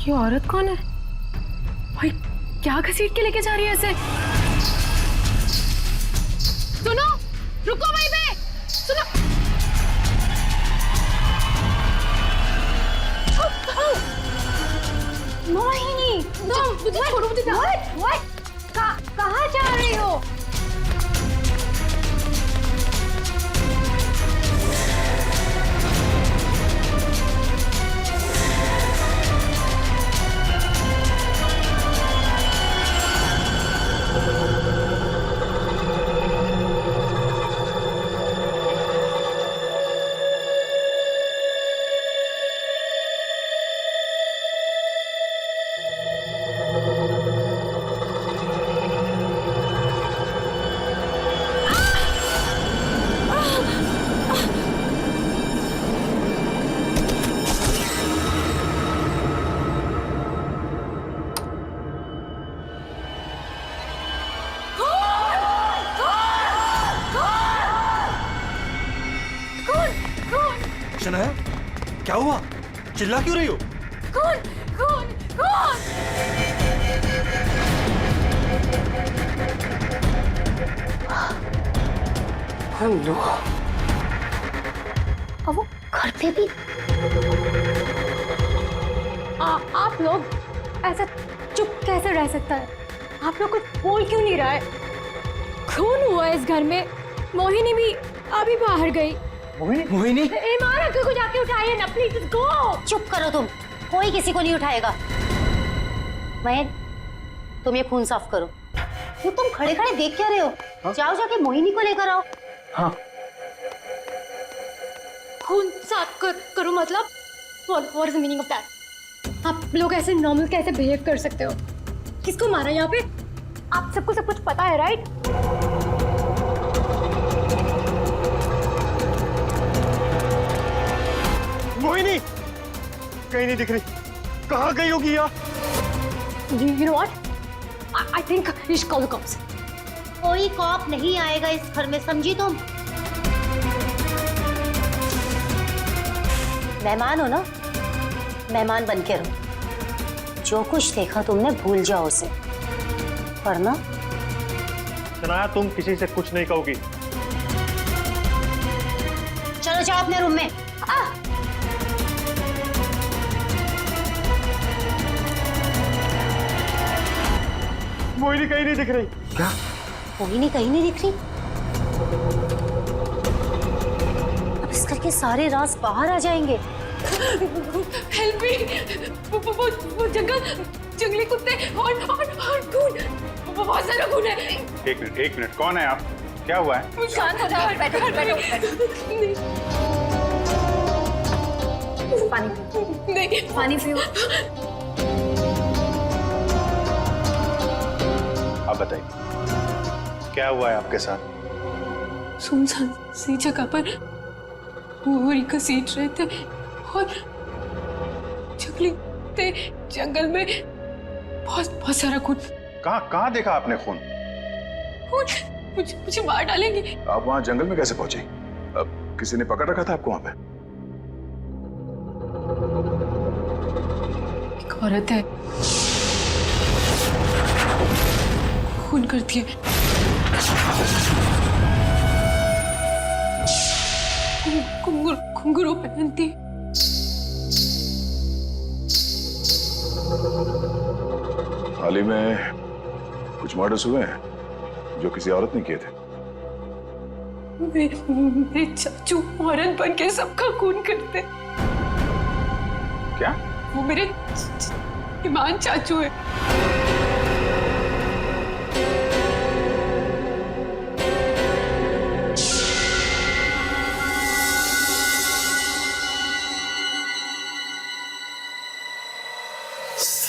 ये औरत कौन है भाई? क्या घसीट के लेके जा रही है ऐसे? सुनो, रुको वहीं पे, सुनो। मोहिनी, मुझे छोड़ो, मुझे कहाँ जा रही हो? शनाया, क्या हुआ? चिल्ला क्यों रही हो? कौन कौन कौन? हेलो। अब वो घर पे भी आप लोग ऐसा चुप कैसे रह सकता है? आप लोग कुछ बोल क्यों नहीं रहा है? खून हुआ इस घर में। मोहिनी भी अभी बाहर गई। मोहिनी? ईमान अंकल को जाके उठाइए ना प्लीज, गो। चुप करो तुम, कोई किसी को नहीं उठाएगा। मयंक, तुम ये खून साफ करो। वो तुम खड़े खड़े देख क्या रहे हो? हाँ? जाओ जाके मोहिनी को लेकर आओ। हाँ। खून साफ करो मतलब? What is the meaning of that? आप लोग ऐसे नॉर्मल कैसे बिहेव कर सकते हो? किसको मारा यहाँ पे? आप सबको सब कुछ पता है, राइट? मोहिनी कहीं नहीं दिख रही। कहाँ गई होगी यार? You know what? I think you should call the cops. कोई कॉप नहीं आएगा इस घर में, समझी तुम? मेहमान हो ना, मेहमान बन के रहो। जो कुछ देखा तुमने भूल जाओ उसे, वरना शनाया, तुम किसी से कुछ नहीं कहोगी। चलो जाओ अपने रूम में। मोहिनी कहीं नहीं दिख रही। क्या? मोहिनी कहीं नहीं दिख रही? अब इस घर के सारे राज बाहर आ जाएंगे। Help me! वो जंगली कुत्ते और खून, बहुत सारा खून है। एक मिनट, कौन है आप? क्या हुआ है? शांत हो जाओ, बैठो। पानी पियो। आप बताइए, क्या हुआ है आपके साथ? सुनसान सी जगह पर बोरी घसीट रहे थे और जंगल में बहुत सारा खून। कहाँ देखा आपने खून? मुझे मार डालेंगे। आप वहाँ जंगल में कैसे पहुंचे? अब किसी ने पकड़ रखा था आपको वहाँ पे? एक औरत है, खून करती है। घुंघरू पहनती है। हाल ही में कुछ मर्डर्स हुए हैं जो किसी औरत ने किए थे। मेरे चाचू औरत बन के सबका खून करते। क्या? वो मेरे ईमान चाचू है।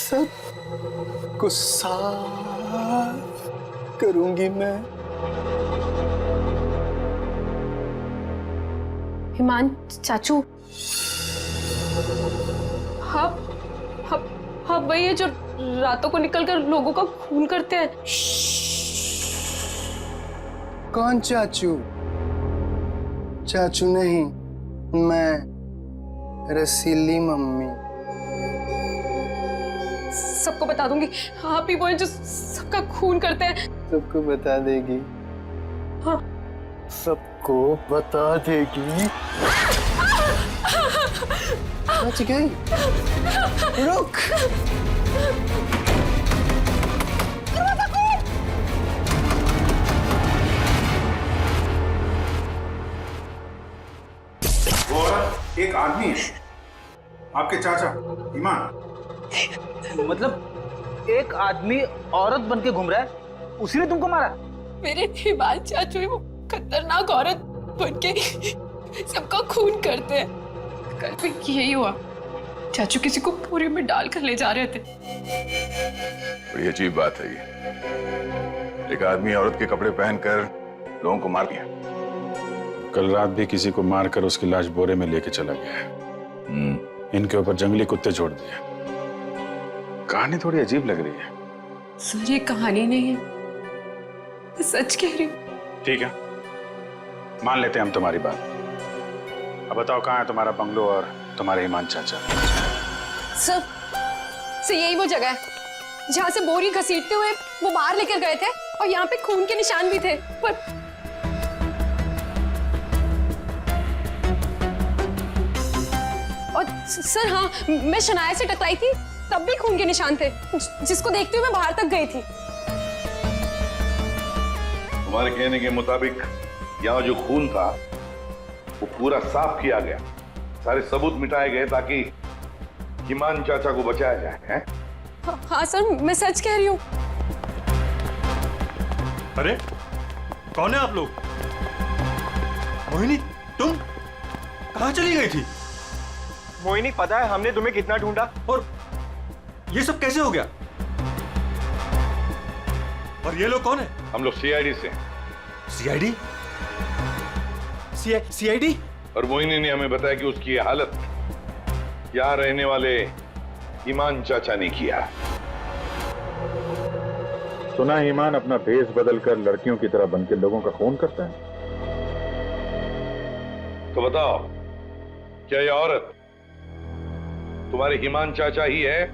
सब को साफ करूंगी मैं। ईमान चाचू, हाँ वही है जो रातों को निकलकर लोगों का खून करते हैं। कौन चाचू? चाचू नहीं, मैं रसीली मम्मी। सबको बता दूंगी। आप ही वो हैं जो सबका खून करते हैं। सबको बता देगी। हाँ। सबको बता देगी। बच गई। रुक। वो औरत एक आदमी है, आपके चाचा ईमान। मतलब एक आदमी औरत बन के घूम रहा है, उसी ने तुमको मारा? मेरे ईमान चाचू ही वो खतरनाक औरत बन के सबका खून करते हैं। कल भी यही हुआ, चाचू किसी को पूरी में डालकर ले जा रहे थे। बड़ी अजीब बात है ये। एक आदमी औरत के कपड़े पहनकर लोगों को मार दिया। कल रात भी किसी को मारकर उसकी लाश बोरे में लेके चला गया है। इनके ऊपर जंगली कुत्ते छोड़ दिए। कहानी थोड़ी अजीब लग रही है। सर ये कहानी नहीं है, मैं सच कह रही हूँ। ठीक है, मान लेते हैं हम तुम्हारी बात। अब बताओ कहाँ है तुम्हारा बंगलो और तुम्हारे ईमान चाचा? सर यही वो जगह है जहाँ से बोरी घसीटते हुए वो बाहर लेकर गए थे, और यहाँ पे खून के निशान भी थे। पर और सर हाँ, मैं शनाया से टकराई थी, तब भी खून के निशान थे, जिसको देखते हुए मैं बाहर तक गई थी। तुम्हारे कहने के मुताबिक यहाँ जो खून था वो पूरा साफ किया गया, सारे सबूत मिटाए गए ताकि ईमान चाचा को बचाया जाए, हैं? हाँ सर, मैं सच कह रही हूँ। अरे कौन है आप लोग? मोहिनी, तुम कहाँ चली गई थी? मोहिनी, पता है हमने तुम्हें कितना ढूंढा, और ये सब कैसे हो गया? और ये लोग कौन है? हम लोग सीआईडी से। सीआईडी? सीआईडी? और मोहिनी ने हमें बताया कि उसकी ये हालत यहाँ रहने वाले ईमान चाचा ने किया। सुना ईमान अपना भेष बदलकर लड़कियों की तरह बनकर लोगों का खून करता है। तो बताओ, क्या ये औरत तुम्हारे ईमान चाचा ही है?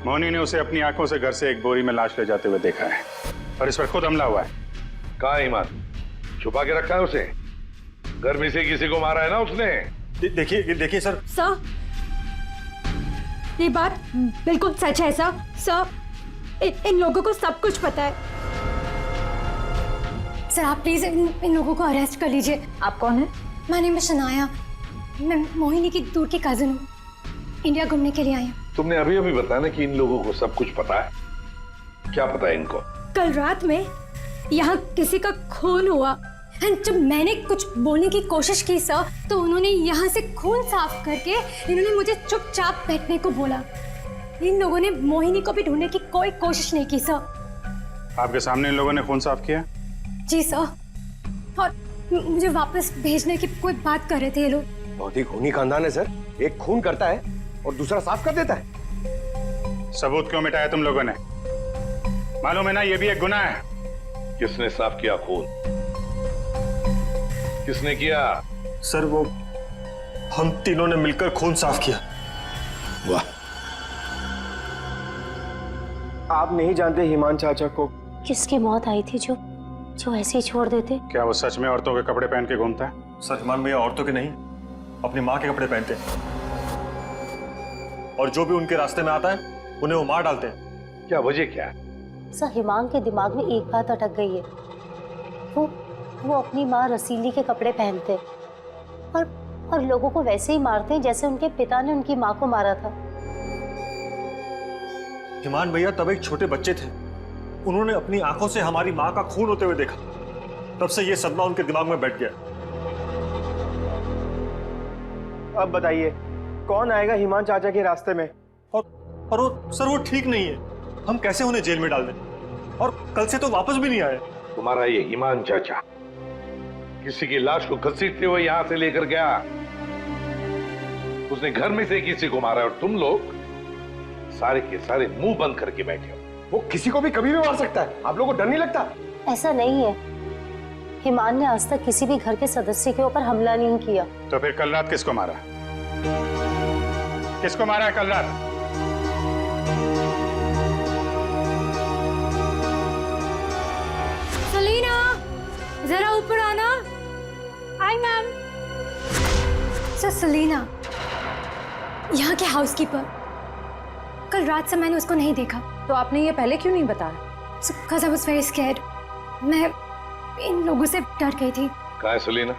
मोहिनी ने उसे अपनी आंखों से घर से एक बोरी में लाश ले जाते हुए देखा है, और इस पर खुद हमला हुआ है। कहाँ है ईमान? छुपा के रखा है उसे? घर में से किसी को मारा है ना उसने? देखिए सर। सर, ये बात बिल्कुल सच है सर। सर, इन लोगों को सब कुछ पता है। सर आप प्लीज इन लोगों को अरेस्ट कर लीजिए। आप कौन है? My name is Shanaya. मैं मोहिनी की दूर की कजिन हूँ, इंडिया घूमने के लिए आई हूँ। तुमने अभी अभी बताया ना कि इन लोगों को सब कुछ पता है। क्या पता है इनको? कल रात में यहाँ किसी का खून हुआ, जब मैंने कुछ बोलने की कोशिश की सर, तो उन्होंने यहाँ से खून साफ करके इन्होंने मुझे चुपचाप बैठने को बोला। इन लोगों ने मोहिनी को भी ढूंढने की कोई कोशिश नहीं की सर। आपके सामने इन लोगों ने खून साफ किया? जी सर, और मुझे वापस भेजने की कोई बात कर रहे थे ये लोग। बहुत ही खूनी खानदान है सर। एक खून करता है और दूसरा साफ कर देता है। सबूत क्यों मिटाया तुम लोगों ने? मालूम है ना ये भी एक गुनाह है। किसने साफ किया खून? किसने किया? सर वो हम तीनों ने मिलकर खून साफ किया। वाह, आप नहीं जानते ईमान चाचा को? किसकी मौत आई थी जो ऐसे ही छोड़ देते? क्या वो सच में औरतों के कपड़े पहन के घूमता है? सर ईमान भैया औरतों के नहीं, अपनी माँ के कपड़े पहनते हैं, और जो भी उनके रास्ते में आता है उन्हें वो मार डालते हैं। क्या वजह क्या है? सर हिमांग के दिमाग में एक बात अटक गई है। वो अपनी माँ रसीली के कपड़े पहनते और लोगों को वैसे ही मारते हैं जैसे उनके पिता ने उनकी माँ को मारा था। ईमान भैया तब एक छोटे बच्चे थे, उन्होंने अपनी आंखों से हमारी माँ का खून होते हुए देखा, तब से ये सदमा उनके दिमाग में बैठ गया। अब बताइए कौन आएगा ईमान चाचा के रास्ते में? और वो सर वो ठीक नहीं है, हम कैसे उन्हें जेल में डाल दें? और कल से तो वापस भी नहीं आए। तुम्हारा ये ईमान चाचा किसी की लाश को घसीटते हुए यहां से लेकर गया, उसने घर में से किसी को मारा, और तुम लोग सारे के सारे मुंह बंद करके बैठे हो। वो किसी को भी कभी भी मार सकता है, आप लोगों को डर नहीं लगता? ऐसा नहीं है, हिमान ने आज तक किसी भी घर के सदस्य के ऊपर हमला नहीं किया। तो फिर कल रात किसको मारा? किसको मारा है कल रात? जरा ऊपर आना। Hi ma'am. सर सेलिना, यहाँ के हाउसकीपर। कल रात से मैंने उसको नहीं देखा। तो आपने ये पहले क्यों नहीं बताया? Because I was very scared. मैं इन लोगों से डर गई थी। कहाँ है सलीना?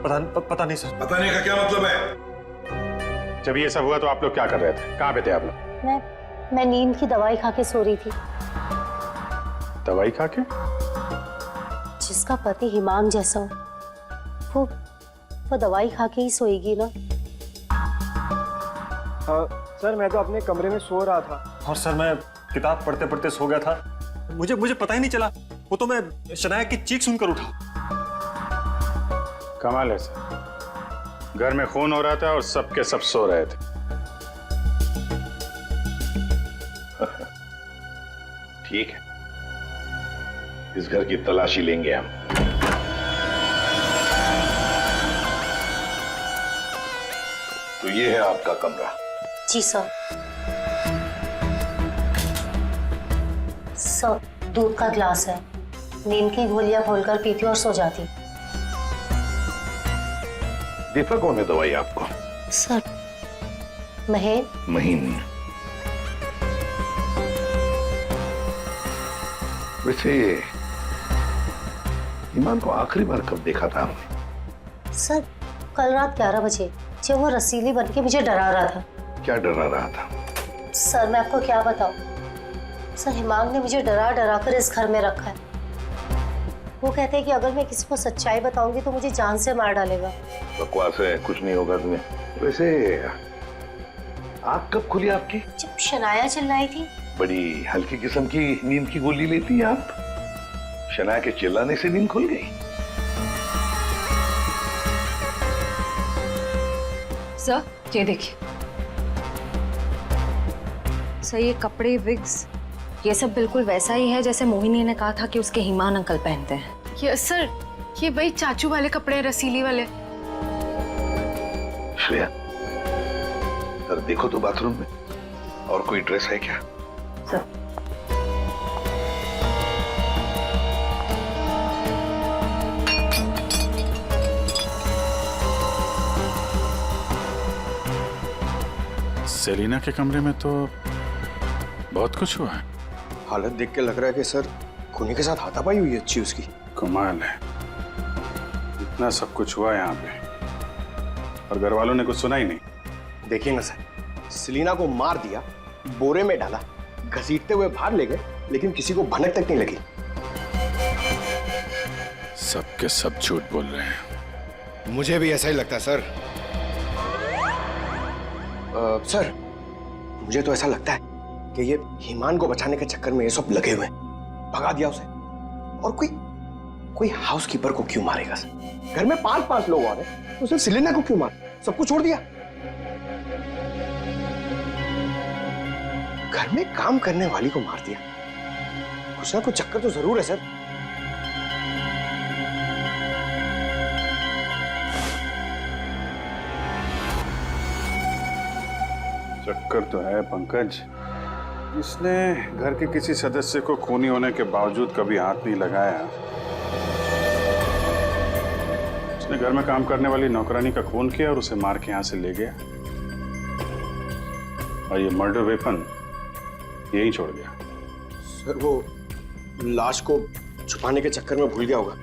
पता नहीं सर। पता नहीं का क्या मतलब है? जब ये सब हुआ तो आप लोग क्या कर रहे थे? कहाँ पे थे आप लोग? मैं नींद की दवाई खा के सो रही थी। दवाई खा के? जिसका पति हिमांग जैसा हो, वो दवाई खा के ही सोएगी ना। सर मैं तो अपने कमरे में सो रहा था। और सर मैं किताब पढ़ते पढ़ते सो गया था। मुझे पता ही नहीं चला। वो तो मैं शनाया की चीख सुनकर उठा। कमाल है सर, घर में खून हो रहा था और सबके सब सो रहे थे। ठीक है, इस घर की तलाशी लेंगे हम। तो ये है आपका कमरा। जी सर। सर, दूध का ग्लास है। नींद की गोलियां खोलकर पीती और सो जाती। देता कौन है दवाई आपको? सर, महेश। महीन। वैसे ईमान को आखिरी बार कब देखा था आपने? सर, कल रात 11 बजे जब वो रसीली बन के मुझे डरा रहा था। क्या डरा रहा था? सर मैं आपको क्या बताऊं। सर, हिमांग ने मुझे डरा डरा कर इस घर में रखा है। वो कहते हैं कि अगर मैं किसी को सच्चाई बताऊंगी तो मुझे जान से मार डालेगा। बकवास है, कुछ नहीं होगा तुम्हें। वैसे आँख कब खुली आपकी? जब शनाया चिल्लाई थी। बड़ी हल्की किस्म की नींद की गोली लेती हैं आप। शनाया के चिल्लाने से नींद खुल गई? सर ये देखिए सर, ये कपड़े, विग्स, ये सब बिल्कुल वैसा ही है जैसे मोहिनी ने कहा था कि उसके हिमान अंकल पहनते हैं। यस सर, ये वही चाचू वाले कपड़े, रसीली वाले। श्रेया, सर देखो तो बाथरूम में और कोई ड्रेस है क्या? सर सेलिना के कमरे में तो बहुत कुछ हुआ है। हालत देख के लग रहा है कि सर खूनी के साथ हाथापाई हुई अच्छी उसकी। कमाल है, इतना सब कुछ हुआ यहाँ पे और घर वालों ने कुछ सुना ही नहीं। देखिए ना सर, सेलिना को मार दिया, बोरे में डाला, घसीटते हुए बाहर ले गए, लेकिन किसी को भनक तक नहीं लगी। सबके सब झूठ बोल रहे हैं। मुझे भी ऐसा ही लगता है सर। सर, मुझे तो ऐसा लगता है कि ये हिमान को बचाने के चक्कर में ये सब लगे हुए हैं। भगा दिया उसे। और कोई हाउसकीपर को क्यों मारेगा सर? घर में 5-5 लोग और हैं, तो सिर्फ सेलिना को क्यों मार? सबको छोड़ दिया। घर में काम करने वाली को मार दिया। कुछ ना कुछ चक्कर तो जरूर है सर। चक्कर तो है पंकज। इसने घर के किसी सदस्य को खूनी होने के बावजूद कभी हाथ नहीं लगाया। उसने घर में काम करने वाली नौकरानी का खून किया और उसे मार के यहां से ले गया और ये मर्डर वेपन यहीं छोड़ गया। सर, वो लाश को छुपाने के चक्कर में भूल गया होगा।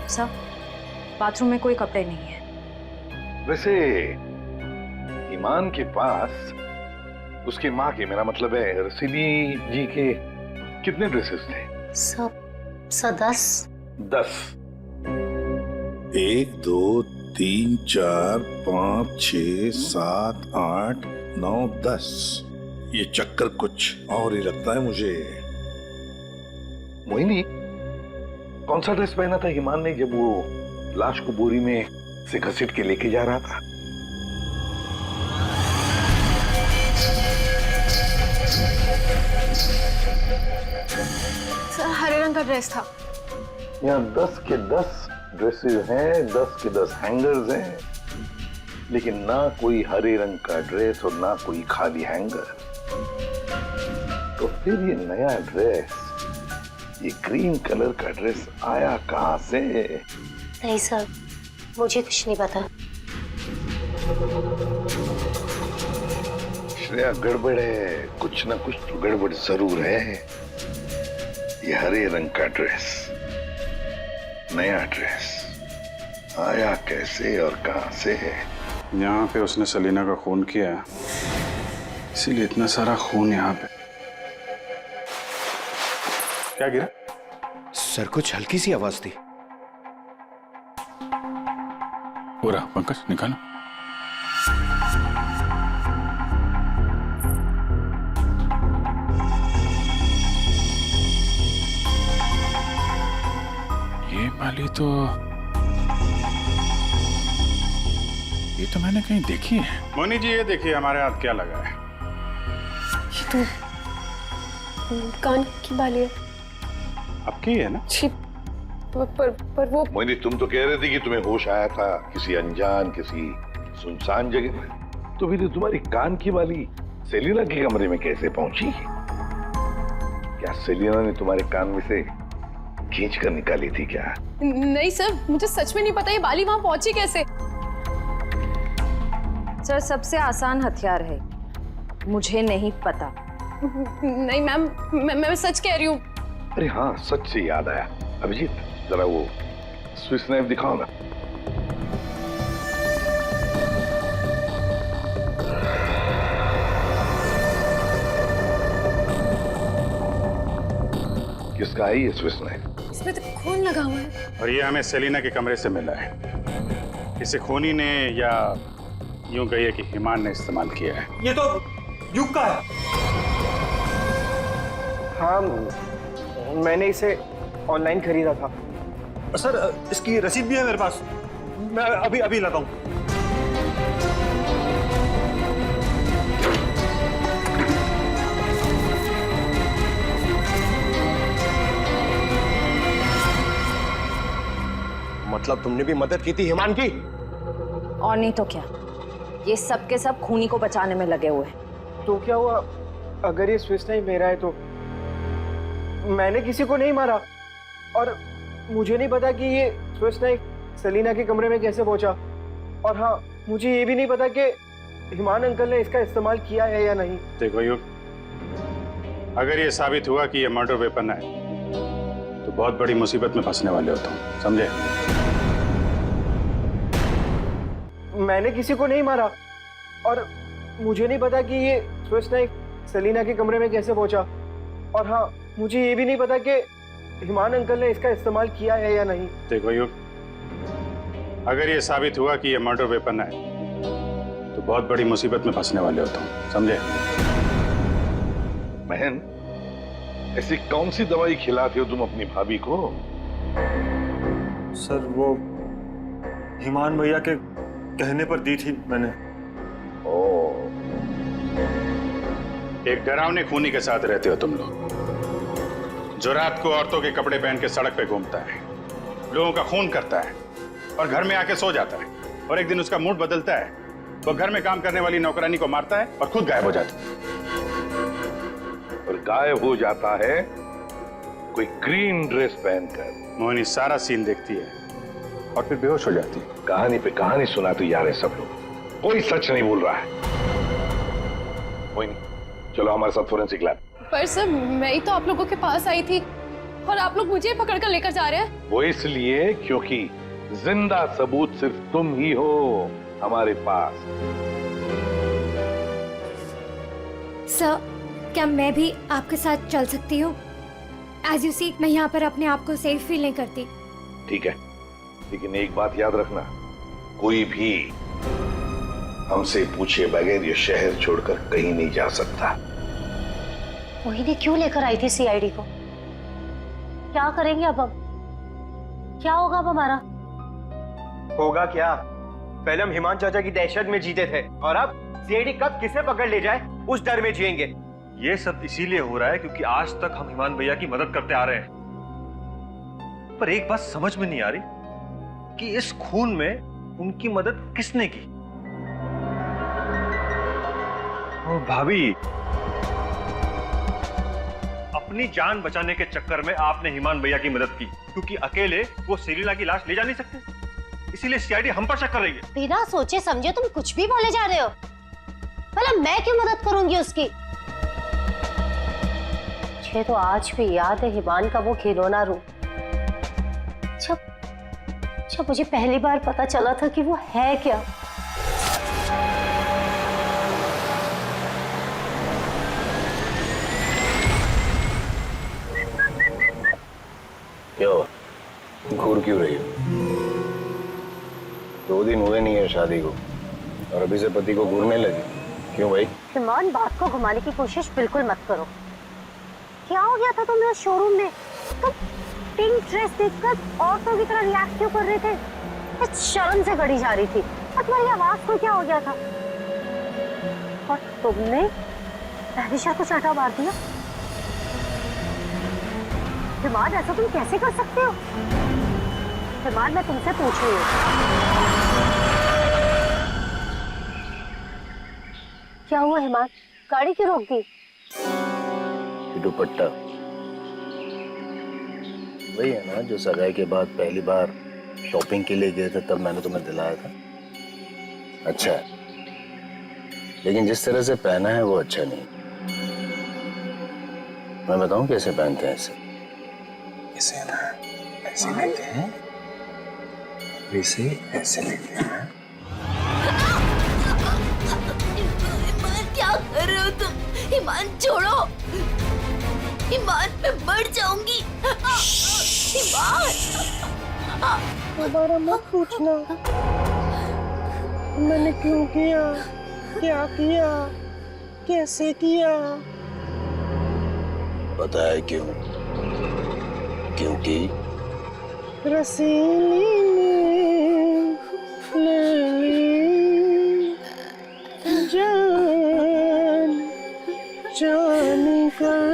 सर, बाथरूम में कोई कपड़े नहीं है। वैसे ईमान के पास उसकी माँ के, मेरा मतलब है रसीली जी के, कितने ड्रेसेस थे? सब 10। 1 2 3 4 5 6 7 8 9 10। ये चक्कर कुछ और ही लगता है मुझे। मोहिनी, कौन सा ड्रेस पहना था ईमान ने जब वो लाश को बोरी में से घसीट के लेके जा रहा था? सर, हरे रंग का ड्रेस था। यहाँ 10 के 10 ड्रेसेस हैं, 10 के 10 हैंगर्स हैं, लेकिन ना कोई हरे रंग का ड्रेस और ना कोई खाली हैंगर। तो फिर ये नया ड्रेस ये ग्रीन कलर का ड्रेस आया कहाँ से? नहीं सर, मुझे कुछ नहीं पता। श्रेया, गड़बड़ है, कुछ ना कुछ तो गड़बड़ जरूर है। ये हरे रंग का ड्रेस, नया ड्रेस, आया कैसे और कहां से है? यहाँ पे उसने सलीना का खून किया है, इसीलिए इतना सारा खून यहाँ पे। क्या गिरा? सर, कुछ हल्की सी आवाज थी। पूरा पंकज निकालो। ये माली तो मैंने कहीं देखी है। मोनी जी, ये देखिए हमारे हाथ क्या लगा है। ये तो कान की बाली है। आपकी है ना? छी, पर वो मोहिनी, तुम तो कह रहे थे कि तुम्हें होश आया था किसी अनजान, किसी सुनसान जगह में, तो फिर तुम्हारी कान की बाली सेलिना के कमरे में कैसे पहुंची? क्या सेलिना ने तुम्हारे कान में से खींच कर निकाली थी क्या? नहीं सर, मुझे सच में नहीं पता ये बाली वहां पहुंची कैसे। सर, सबसे आसान हथियार है, मुझे नहीं पता। नहीं मैम, मैं सच कह रही हूँ। अरे हाँ, सच से याद आया, अभिजीत जरा वो स्विस नाइफ दिखाओ ना। किसका है ये स्विस नाइफ? इसमें तो खून लगा हुआ है। और ये हमें सेलिना के कमरे से मिला है। इसे खूनी ने, या यूं कहिए कि हिमान ने इस्तेमाल किया है। ये तो युग का है। हाँ, मैंने इसे ऑनलाइन खरीदा था। सर, इसकी रसीद भी है मेरे पास, मैं अभी लाता हूँ। मतलब तुमने भी मदद की थी हिमान की? और नहीं तो क्या, ये सब के सब खूनी को बचाने में लगे हुए हैं। तो क्या हुआ अगर ये स्विस नाइफ मेरा है? तो मैंने किसी को नहीं मारा, और मुझे नहीं पता कि ये स्विस नाइफ सलीना के कमरे में कैसे पहुंचा। और हाँ, मुझे ये भी नहीं पता कि हिमान अंकल ने इसका इस्तेमाल किया है या नहीं। देखो युग, अगर ये साबित हुआ कि ये मर्डर वेपन है तो बहुत बड़ी मुसीबत में फंसने वाले हो तुम, समझे? मैंने किसी को नहीं मारा, और मुझे नहीं पता कि ये स्विस नाइफ सलीना के कमरे में कैसे पहुंचा। और हाँ, मुझे ये भी नहीं पता कि हिमान अंकल ने इसका इस्तेमाल किया है या नहीं। देखो युग, अगर ये साबित हुआ कि ये मर्डर वेपन है तो बहुत बड़ी मुसीबत में फंसने वाले हो तुम, समझे? बहन, ऐसी कौन सी दवाई खिलाते हो तुम अपनी भाभी को? सर, वो हिमान भैया के कहने पर दी थी मैंने। ओह, एक डरावने खूनी के साथ रहते हो तुम लोग, जो रात को औरतों के कपड़े पहन के सड़क पे घूमता है, लोगों का खून करता है और घर में आके सो जाता है, और एक दिन उसका मूड बदलता है, वो घर में काम करने वाली नौकरानी को मारता है और खुद गायब हो जाता है। और गायब हो जाता है कोई ग्रीन ड्रेस पहनकर। मोहिनी सारा सीन देखती है और फिर बेहोश हो जाती है। कहानी पे कहानी सुनाते जा रहे सब लोग, कोई सच नहीं बोल रहा है। मोहिनी, चलो हमारे साथ फोरेंसिक लैब। पर सर, मैं ही तो आप लोगों के पास आई थी और आप लोग मुझे पकड़ कर लेकर जा रहे हैं। वो इसलिए क्योंकि जिंदा सबूत सिर्फ तुम ही हो हमारे पास। सर, क्या मैं भी आपके साथ चल सकती हूँ? एज यू सी, मैं यहाँ पर अपने आप को सेफ फील नहीं करती। ठीक है, लेकिन एक बात याद रखना, कोई भी हमसे पूछे बगैर ये शहर छोड़कर कहीं नहीं जा सकता। मोहिनी क्यों लेकर आई थी सीआईडी को? क्या करेंगे अब हम? क्या होगा अब हमारा? होगा क्या? पहले हम हिमान चाचा की दहशत में जीते थे, और अब सीआईडी कब किसे पकड़ ले जाए उस डर में जिएंगे। ये सब इसीलिए हो रहा है क्योंकि आज तक हम हिमान भैया की मदद करते आ रहे हैं। पर एक बात समझ में नहीं आ रही कि इस खून में उनकी मदद किसने की। भाभी, अपनी जान बचाने के चक्कर में आपने हिमान भैया की मदद की, क्योंकि अकेले वो सेलिना की लाश ले जा नहीं सकते, इसीलिए सीआईडी हम पर शक कर रही है। बिना सोचे समझे तुम कुछ भी बोले जा रहे हो। भला मैं क्यों मदद करूंगी उसकी? मुझे तो आज भी याद है हिमान का वो खिलौना रूप, जब मुझे पहली बार पता चला था कि वो है क्या। क्या हुआ? घूर क्यों रही हो? 2 दिन हुए नहीं है शादी को और अभी से पति को घूरने लगी, क्यों भाई? हिमान, बात को घुमाने की कोशिश बिल्कुल मत करो। क्या हो गया था तुम्हें शोरूम में? तुम पिंक ड्रेस देखकर औरतों की तरह रिएक्ट क्यों कर रहे थे? इस शर्म से गड़ी जा रही थी और तुम्हारी आवाज को क्या हो गया था? और तुमने तहरीशा को चाटा मार दिया। हिमान, ऐसा तुम कैसे कर सकते हो? हिमान, मैं तुमसे पूछ रही हूँ, क्या हुआ हिमान? गाड़ी क्यों रोक दी? दुपट्टा वही है ना जो सगाई के बाद पहली बार शॉपिंग के लिए गए थे, तब मैंने तुम्हें दिलाया था। अच्छा है, लेकिन जिस तरह से पहना है वो अच्छा नहीं। मैं बताऊं कैसे पहनते हैं इसे? इसे ना ऐसे लेते हैं, इसे ऐसे लेते हैं। ईमान, क्या कर रहे हो तुम? ईमान छोड़ो, ईमान मैं मर जाऊंगी। ईमान, दोबारा मत पूछना मैंने क्यों किया, क्या किया, कैसे किया। पता है क्यों? क्योंकि रसीली ने ले ली जान जान कर।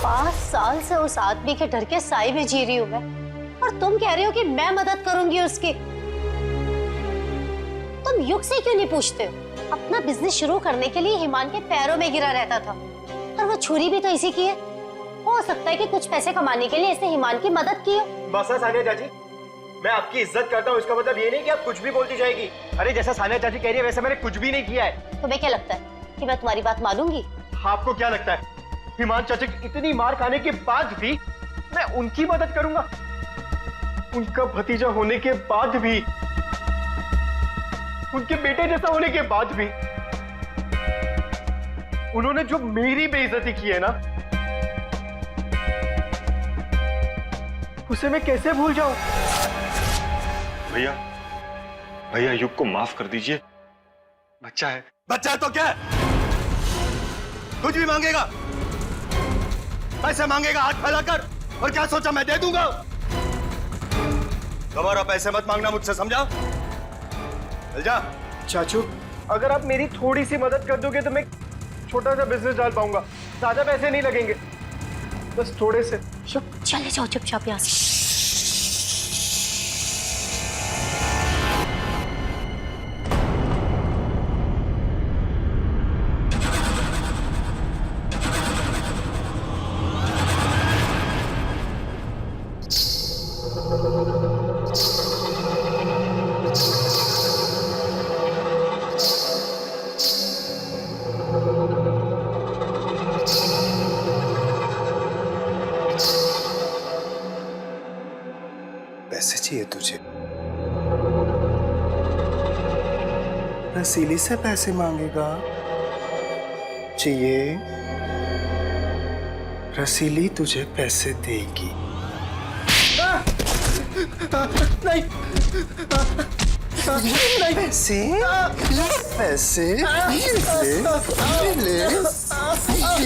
5 साल से उस आदमी के डर के साए में जी रही हूँ मैं, और तुम कह रहे हो कि मैं मदद करूंगी उसकी। तुम युग से क्यों नहीं पूछते हो? अपना बिजनेस शुरू करने के लिए हिमान के पैरों में गिरा रहता था, और वो छुरी भी तो इसी की है। हो सकता है कि कुछ पैसे कमाने के लिए इसने हिमान की मदद की हो। बस है सानिया चाची, मैं आपकी इज्जत करता हूँ, इसका मतलब ये नहीं कि आप कुछ भी बोलती जाएगी। अरे जैसा सानिया चाची कह रही है वैसे मैंने कुछ भी नहीं किया है। तुम्हें क्या लगता है कि मैं तुम्हारी बात मानूंगी? आपको क्या लगता है हिमान चाचा की इतनी मार खाने के बाद भी मैं उनकी मदद करूंगा? उनका भतीजा होने के बाद भी, उनके बेटे जैसा होने के बाद भी उन्होंने जो मेरी बेइज्जती की है ना, उसे मैं कैसे भूल जाऊं? भैया, भैया युग को माफ कर दीजिए, बच्चा है। बच्चा है तो क्या है? कुछ भी मांगेगा, पैसे मांगेगा हाथ फैलाकर, और क्या सोचा मैं दे दूंगा? दोबारा पैसे मत मांगना मुझसे, समझा? चल जा। चाचू, अगर आप मेरी थोड़ी सी मदद कर दोगे तो मैं छोटा सा बिजनेस डाल पाऊंगा। ज्यादा पैसे नहीं लगेंगे, बस थोड़े से। चले जाओ चुपचाप यहाँ से। पैसे चाहिए तुझे? रसीली से पैसे मांगेगा? चाहिए? रसीली तुझे पैसे देगी। नहीं, नहीं, पैसे, पैसे, ले,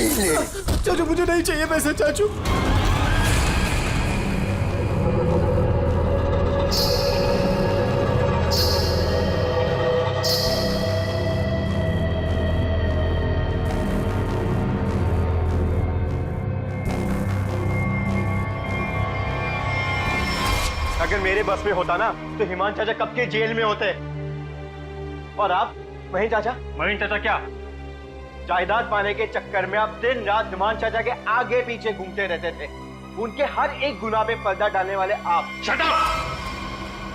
ले। चाचू मुझे नहीं चाहिए पैसे, चाचू। अगर मेरे बस में होता ना तो हिमान चाचा कब के जेल में होते। और आप महीन चाचा? महीन चाचा क्या? जायदाद पाने के चक्कर में आप दिन रात हिमान चाचा के आगे पीछे घूमते रहते थे। उनके हर एक गुनाह पे पर्दा डालने वाले आप। Shut up!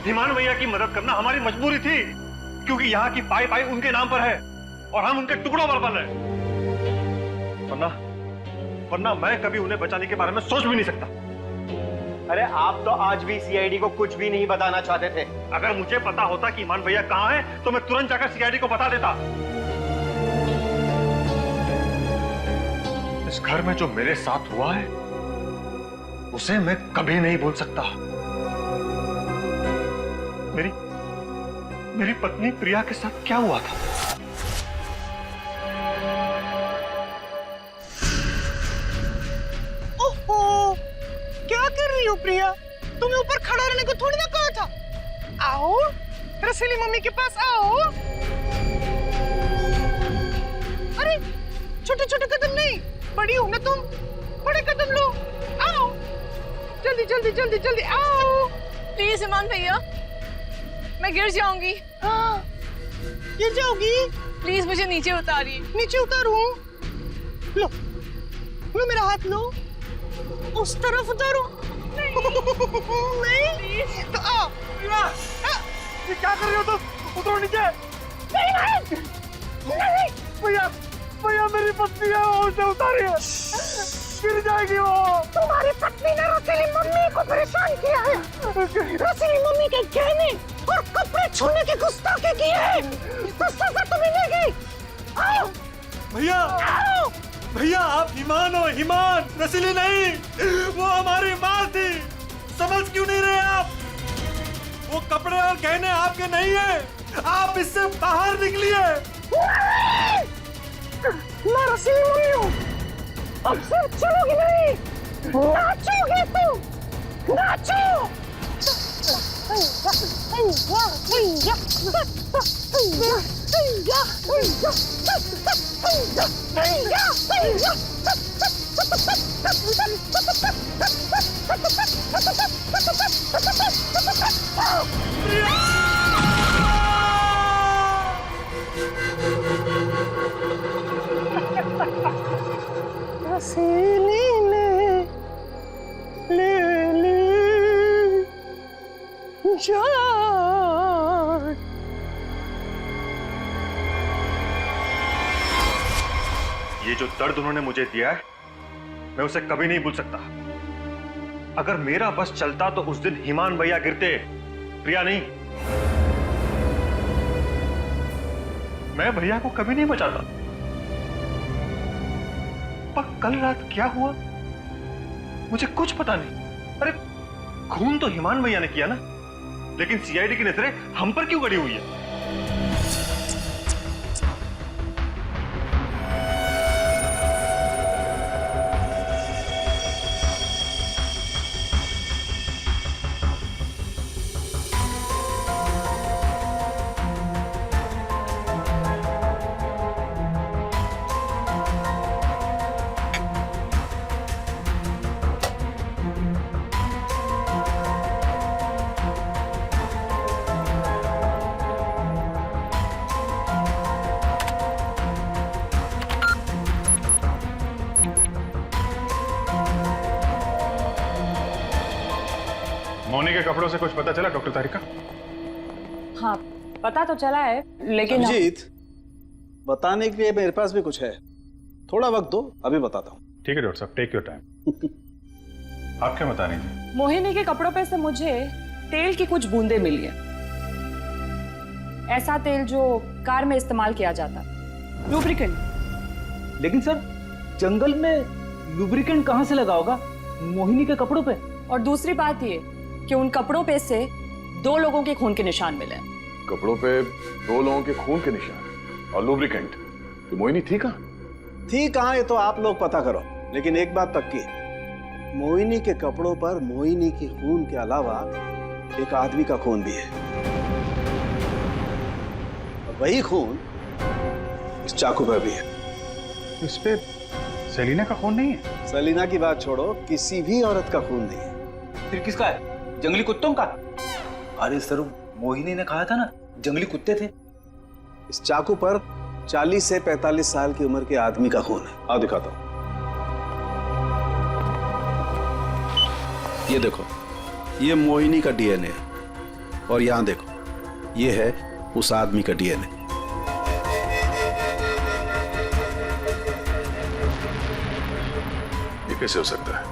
हिमान भैया की मदद करना हमारी मजबूरी थी, क्योंकि यहाँ की पाई पाई उनके नाम पर है और हम उनके टुकड़ों पर पल रहे। वरना मैं कभी उन्हें बचाने के बारे में सोच भी नहीं सकता। अरे आप तो आज भी सीआईडी को कुछ भी नहीं बताना चाहते थे। अगर मुझे पता होता कि हिमान भैया कहाँ है तो मैं तुरंत जाकर सीआईडी को बता देता। इस घर में जो मेरे साथ हुआ है उसे मैं कभी नहीं भूल सकता। मेरी पत्नी प्रिया के साथ क्या हुआ था? ओहो, क्या कर रही हो प्रिया? तुम्हें ऊपर खड़ा रहने को थोड़ी ना कहा था। आओ, रसीली मम्मी के पास आओ। अरे छोटे छोटे कदम नहीं, बड़ी हो ना तुम, बड़े कदम लो। आओ, जल्दी जल्दी जल्दी जल्दी आओ। प्लीज हिमान भैया, मैं गिर जाऊंगी। हाँ, गिर जाओगी? प्लीज मुझे नीचे उतारिए। नीचे उतारूं? लो, लो मेरा हाथ लो। उस तरफ उतारो। नहीं, तो आओ। ये क्या कर रहे हो तुम? उतरो नीचे। नहीं, भैया, भैया मेरी पत्नी है, वो उसे उतारिए, गिर जाएगी वो। तुम्हारी पत्नी ने रसीली मम्मी को परेशान किया है। रसीली मम्मी के गहने और कपड़े छूने की गुस्ताखी की है, तो सजा तो मिलेगी। आओ भैया, आओ। भैया आप हिमान हो, हिमान, रसीली नहीं। वो हमारी माँ थी, समझ क्यों नहीं रहे आप? वो कपड़े और गहने आपके नहीं है, आप इससे बाहर निकलिए। मैं रसीली मम्मी हूँ, अब सिर्फ चलोगी नहीं, नाचोगे तुम, नाचो। रसीली ने ले ली जान। ये जो दर्द उन्होंने मुझे दिया है मैं उसे कभी नहीं भूल सकता। अगर मेरा बस चलता तो उस दिन हिमान भैया गिरते, प्रिया नहीं। मैं भैया को कभी नहीं बचाता। पर कल रात क्या हुआ मुझे कुछ पता नहीं। अरे खून तो हिमान भैया ने किया ना, लेकिन सीआईडी की नजरें हम पर क्यों गड़ी हुई है? मोनी के कपड़ों से कुछ पता चला डॉक्टर तारिका? हाँ, पता तो चला है, लेकिन अभिजीत, बताने के लिए मेरे पास भी कुछ है, थोड़ा वक्त दो, अभी बताता हूँ। ठीक है डॉक्टर साहब, टेक योर टाइम। आप क्या बता रही थी? मोहिनी के कपड़ों पे से मुझे तेल की कुछ बूंदें मिली है। ऐसा तेल जो कार में इस्तेमाल किया जाता, लुब्रिकेंट। लेकिन सर, जंगल में लुब्रिकेंट कहाँ से लगा होगा मोहिनी के कपड़ों पे? और दूसरी बात ये कि उन कपड़ों पे से 2 लोगों के खून के निशान मिले। कपड़ों पे 2 लोगों के खून के निशान और लुब्रिकेंट। तो मोहिनी थी कहाँ? थी कहाँ ये तो आप लोग पता करो, लेकिन एक बात पक्की, मोहिनी के कपड़ों पर मोहिनी के खून के अलावा एक आदमी का खून भी है। और वही खून इस चाकू पर भी है। इस पे सेलिना का खून नहीं है? सेलिना की बात छोड़ो, किसी भी औरत का खून नहीं है। फिर किसका है? जंगली कुत्तों का? अरे सर, मोहिनी ने कहा था ना जंगली कुत्ते थे। इस चाकू पर 40 से 45 साल की उम्र के आदमी का खून है। आओ दिखाता हूं। ये देखो, ये मोहिनी का डीएनए है और यहां देखो, ये है उस आदमी का डीएनए। ये कैसे हो सकता है?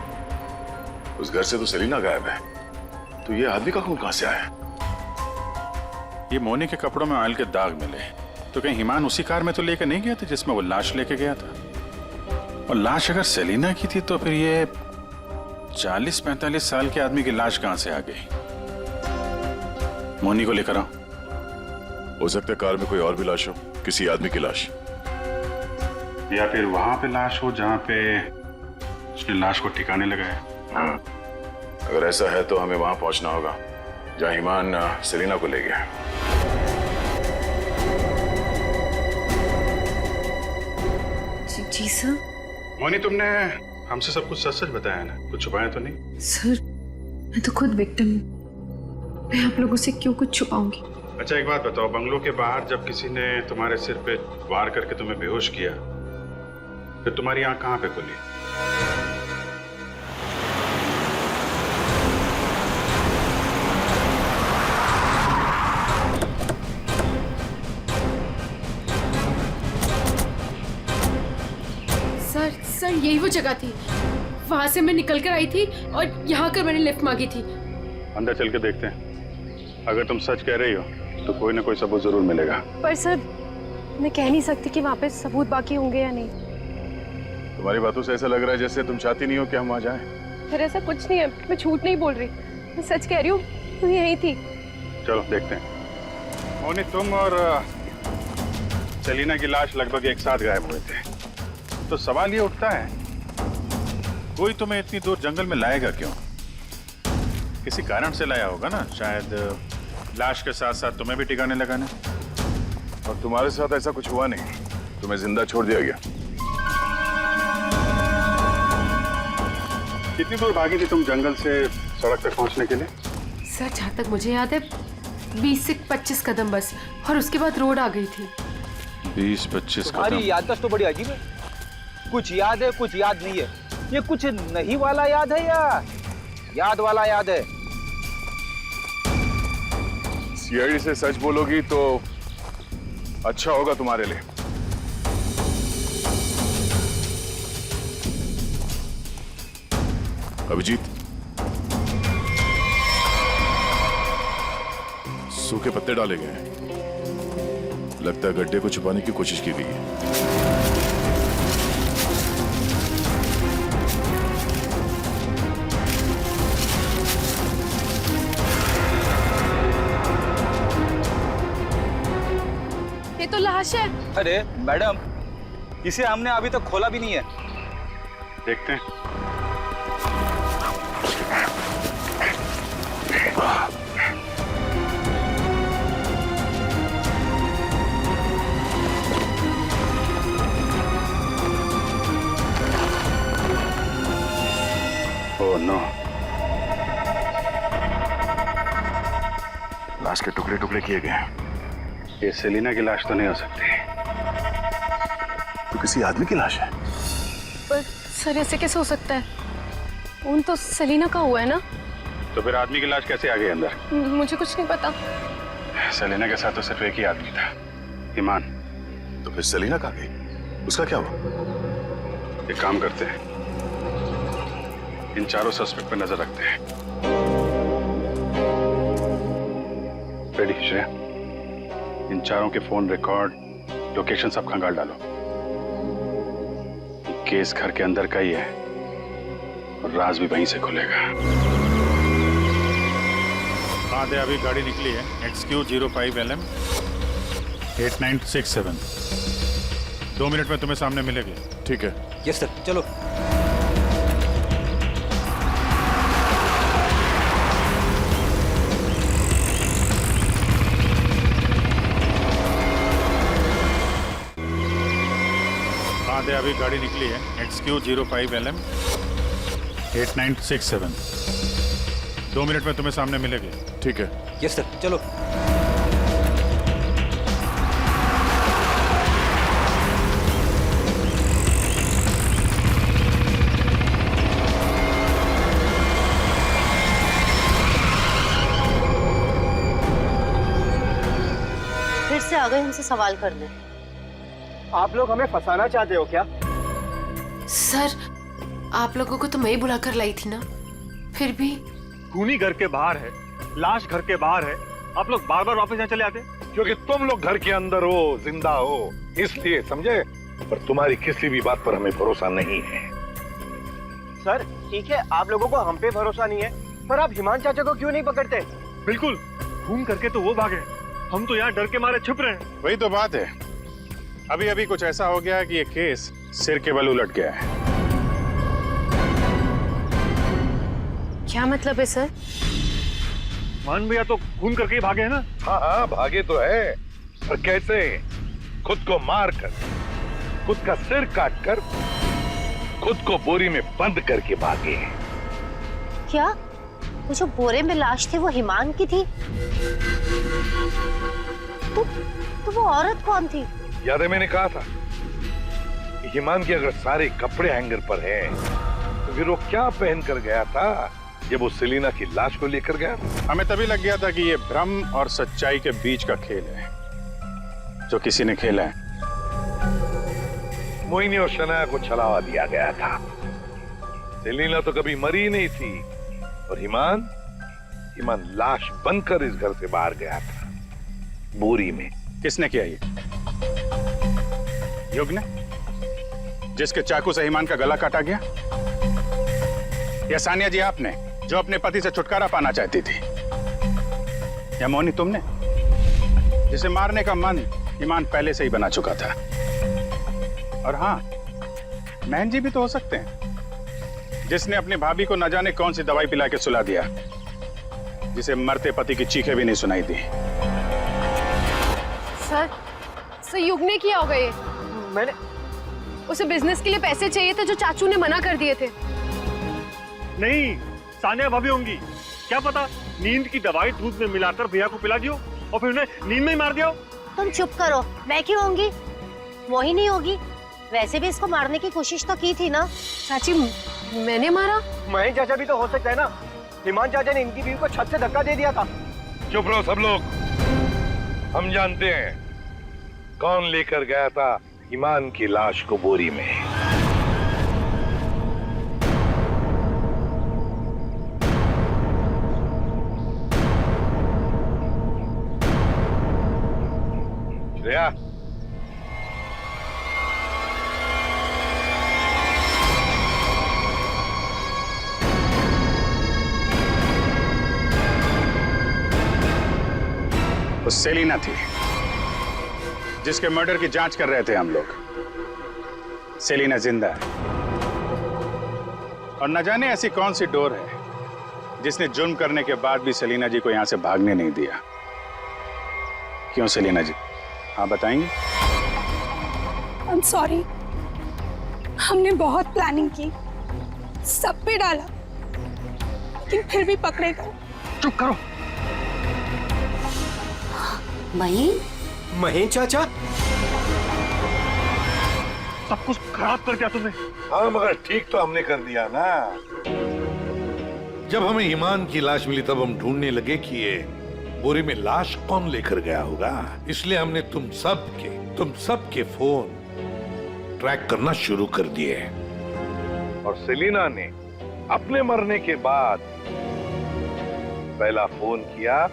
उस घर से तो सेलिना गायब है, तो ये आदमी का खून कहां से आया? ये मोनी के कपड़ों में ऑयल के दाग मिले, तो कहीं हिमान उसी कार में तो लेकर नहीं गया था जिसमें वो लाश लेके गया था? और लाश अगर सेलिना की थी तो फिर ये 40-45 साल के आदमी की लाश कहां से आ गई? मोनी को लेकर आओ। हो सकता है कार में कोई और भी लाश हो, किसी आदमी की लाश, या फिर वहां पे लाश हो जहां पे उसने लाश को ठिकाने लगाया। हाँ, अगर ऐसा है तो हमें वहां पहुंचना होगा जहां हिमान सेलिना को ले गया। जी सर। मोनी, तुमने हमसे सब कुछ सच सच बताया ना, कुछ छुपाया तो नहीं? सर मैं तो खुद विक्टिम हूँ, मैं आप लोगों से क्यों कुछ छुपाऊंगी? अच्छा एक बात बताओ, बंगलों के बाहर जब किसी ने तुम्हारे सिर पे वार करके तुम्हें बेहोश किया, फिर तुम्हारी आंख कहां पे खुली? सर यही वो जगह थी, वहां से मैं निकल कर आई थी और यहाँ कर मैंने लिफ्ट मांगी थी। अंदर चल के देखते हैं, अगर तुम सच कह रही हो तो कोई ना कोई सबूत जरूर मिलेगा। पर सर मैं कह नहीं सकती कि वहाँ पे सबूत बाकी होंगे या नहीं। तुम्हारी बातों से ऐसा लग रहा है जैसे तुम चाहती नहीं हो कि हम वहां जाएं। सर ऐसा कुछ नहीं है, मैं झूठ नहीं बोल रही, मैं सच कह रही हूँ, तो यही थी। चलो देखते हैं। मोनी, तुम और सेलिना की लाश लगभग एक साथ गायब हुए थे, तो सवाल ये उठता है कोई तुम्हें इतनी दूर जंगल में लाएगा क्यों? किसी कारण से लाया होगा ना, शायद लाश के साथ साथ तुम्हें भी ठिकाने लगाने। और तुम्हारे साथ ऐसा कुछ हुआ नहीं, तुम्हें जिंदा छोड़ दिया गया। कितनी दूर भागी थी तुम जंगल से सड़क तक पहुंचने के लिए? सर जहाँ तक मुझे याद है 20 से 25 कदम बस, और उसके बाद रोड आ गई थी। 20-25 कदम। तुम्हारी याददाश्त तो बड़ी अजीब है, कुछ याद है कुछ याद नहीं है। ये कुछ नहीं वाला याद है या याद वाला याद है? सीआईडी से सच बोलोगी तो अच्छा होगा तुम्हारे लिए। अभिजीत, सूखे पत्ते डाले गए हैं, लगता है गड्ढे को छुपाने की कोशिश की गई है। ये तो लाश है। अरे मैडम, इसे हमने अभी तक खोला भी नहीं है। देखते हैं। ओह नो, लाश के टुकड़े टुकड़े किए गए हैं। ये सेलिना की लाश तो नहीं हो सकती, तो किसी आदमी की लाश है। पर सर ऐसे कैसे हो सकता है? खून तो सेलिना का हुआ है ना? तो फिर आदमी की लाश कैसे आ गई अंदर? मुझे कुछ नहीं पता। सेलिना के साथ तो सिर्फ एक ही आदमी था, ईमान। तो फिर सेलिना कहाँ गई? उसका क्या हुआ? एक काम करते हैं, इन चारों सस्पेक्ट पर नजर रखते हैं। रेडी श्रेया, इन चारों के फोन रिकॉर्ड, लोकेशन सब खंगाल डालो। केस घर के अंदर का ही है और राज भी वहीं से खुलेगा। हाँ दे, अभी गाड़ी निकली है, XQ05LM 8967। 2 मिनट में तुम्हें सामने मिलेगी। ठीक है। यस सर, चलो। दे, अभी गाड़ी निकली है, XQ05LM 8967। 2 मिनट में तुम्हें सामने मिलेगी। ठीक है। यस सर, चलो। आ गए हमसे सवाल करने। आप लोग हमें फंसाना चाहते हो क्या? सर, आप लोगों को तो मैं ही बुलाकर लाई थी ना, फिर भी। खूनी घर के बाहर है, लाश घर के बाहर है, आप लोग बार बार वापस यहाँ चले आते? क्योंकि तुम लोग घर के अंदर हो, जिंदा हो, इसलिए, समझे? पर तुम्हारी किसी भी बात पर हमें भरोसा नहीं है। सर ठीक है, आप लोगों को हम पे भरोसा नहीं है, पर आप हिमान चाचा को क्यों नहीं पकड़ते? बिल्कुल, खून करके तो वो भागे, हम तो यहाँ डर के मारे छुप रहे हैं। वही तो बात है, अभी अभी कुछ ऐसा हो गया है कि ये केस सिर के बल उलट गया है। क्या मतलब है सर? मान भैया तो खून करके ही भागे है ना? हाँ हाँ, भागे तो है, पर कैसे? खुद को मार कर, खुद का सिर काट कर, खुद को बोरी में बंद करके भागे। क्या वो जो बोरे में लाश थी वो हिमान की थी? तो वो औरत कौन थी? याद है मैंने कहा था कि हिमान के अगर सारे कपड़े हैंगर पर हैं, तो फिर वो क्या पहन कर गया था जब वो सेलिना की लाश को लेकर गया? हमें तभी लग गया था कि ये भ्रम और सच्चाई के बीच का खेल है जो किसी ने खेला है। मोहिनी और शनाया को छलावा दिया गया था। सेलिना तो कभी मरी नहीं थी, और हिमान लाश बनकर इस घर से बाहर गया था, बोरी में। किसने किया ये? युग ने, जिसके चाकू से हिमान का गला काटा गया? या सानिया जी आपने, जो अपने पति से छुटकारा पाना चाहती थी? या मोहिनी तुमने, जिसे मारने का मन हिमान पहले से ही बना चुका था? और हाँ, महन जी भी तो हो सकते हैं, जिसने अपनी भाभी को न जाने कौन सी दवाई पिला के सुला दिया, जिसे मरते पति की चीखें भी नहीं सुनाई दी। सर युग ने किया होगा ये। मैंने उसे बिजनेस के लिए पैसे चाहिए थे जो चाचू ने मना कर दिए थे। नहीं, सानिया भाभी होंगी, क्या पता नींद की दवाई दूध में मिलाकर भैया को पिला दियो और फिर उन्हें नींद में ही मार दिया। तुम चुप करो, मैं क्यों होंगी? मोहिनी होगी। वैसे भी इसको मारने की कोशिश तो की थी ना। चाची, मैंने मारा? महेश चाचा भी तो हो सकता है ना, हिमान चाचा ने इनकी बीवी को छत से धक्का दे दिया था। चुप रहो सब लोग, हम जानते हैं कौन लेकर गया था हिमान की लाश को बोरी में। श्रेया, वो सेलिना थी जिसके मर्डर की जांच कर रहे थे हम लोग। सेलिना जिंदा है, और न जाने ऐसी कौन सी डोर है जिसने जुर्म करने के बाद भी सेलिना जी को यहां से भागने नहीं दिया। क्यों सेलिना जी, आप बताएंगे? I'm sorry, हमने बहुत प्लानिंग की, सब पे डाला, लेकिन फिर भी पकड़े गए। चुप करो। महेश चाचा, सब कुछ खराब कर दिया तुमने। हाँ, मगर ठीक तो हमने कर दिया ना। जब हमें ईमान की लाश मिली तब हम ढूंढने लगे कि ये बोरी में लाश कौन लेकर गया होगा, इसलिए हमने तुम सब के फोन ट्रैक करना शुरू कर दिए। और सेलिना ने अपने मरने के बाद पहला फोन किया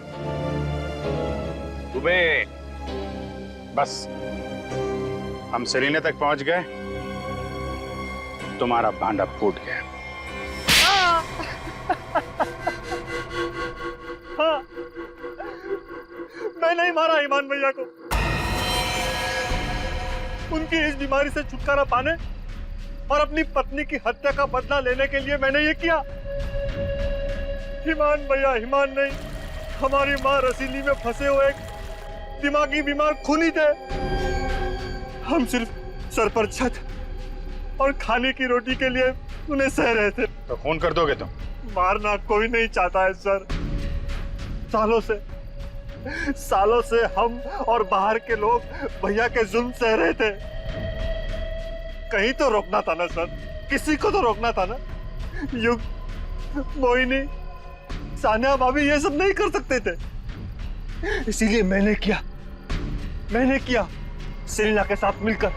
तुम्हें। बस हम सेलिना तक पहुंच गए, तुम्हारा भांडा फूट गया। हाँ, मैं नहीं मारा ईमान भैया को। उनकी इस बीमारी से छुटकारा पाने और अपनी पत्नी की हत्या का बदला लेने के लिए मैंने ये किया। ईमान भैया ईमान नहीं, हमारी माँ रसीली में फंसे हुए एक दिमागी बीमार खूनी थे। हम सिर्फ सर पर छत और खाने की रोटी के लिए उन्हें सह रहे थे। तो खून कर दोगे तुम? मारना कोई नहीं चाहता है सर। सालों से हम और बाहर के लोग भैया के जुल्म सह रहे थे। कहीं तो रोकना था ना सर, किसी को तो रोकना था ना। युग, मोहिनी, सानिया भाभी ये सब नहीं कर सकते थे, इसीलिए मैंने किया। मैंने किया सेलिना के साथ मिलकर।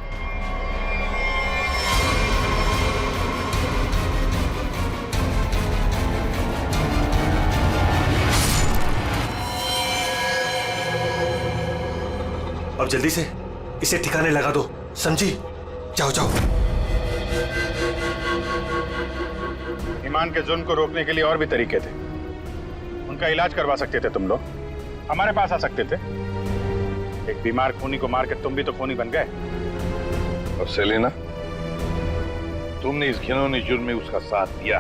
अब जल्दी से इसे ठिकाने लगा दो, समझी? जाओ जाओ। ईमान के जुल्म को रोकने के लिए और भी तरीके थे। उनका इलाज करवा सकते थे तुम लोग, हमारे पास आ सकते थे। एक बीमार खूनी को मार के तुम भी तो खूनी बन गए। और सेलिना, तुमने इस घिनौने जुर्म में उसका साथ दिया।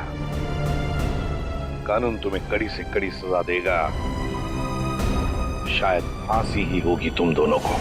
कानून तुम्हें कड़ी से कड़ी सजा देगा, शायद फांसी ही होगी तुम दोनों को।